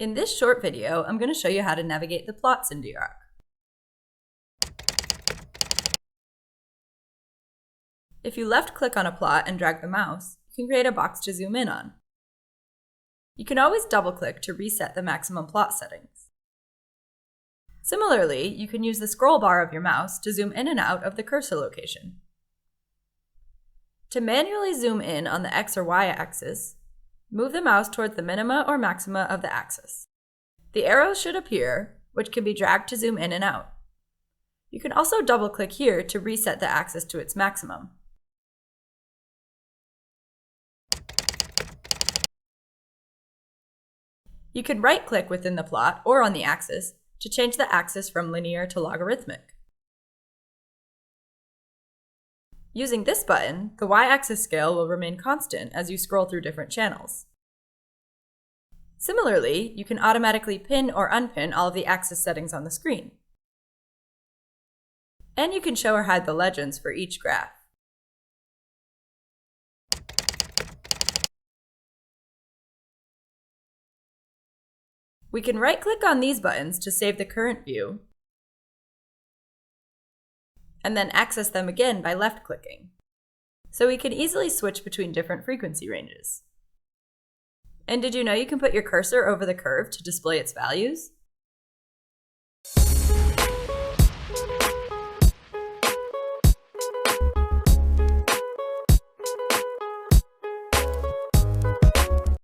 In this short video, I'm going to show you how to navigate the plots in DRARC. If you left-click on a plot and drag the mouse, you can create a box to zoom in on. You can always double-click to reset the maximum plot settings. Similarly, you can use the scroll bar of your mouse to zoom in and out of the cursor location. To manually zoom in on the X or Y axis, move the mouse towards the minima or maxima of the axis. The arrows should appear, which can be dragged to zoom in and out. You can also double-click here to reset the axis to its maximum. You can right-click within the plot or on the axis to change the axis from linear to logarithmic. Using this button, the y-axis scale will remain constant as you scroll through different channels. Similarly, you can automatically pin or unpin all of the axis settings on the screen. And you can show or hide the legends for each graph. We can right-click on these buttons to save the current view, and then access them again by left-clicking. So we can easily switch between different frequency ranges. And did you know you can put your cursor over the curve to display its values?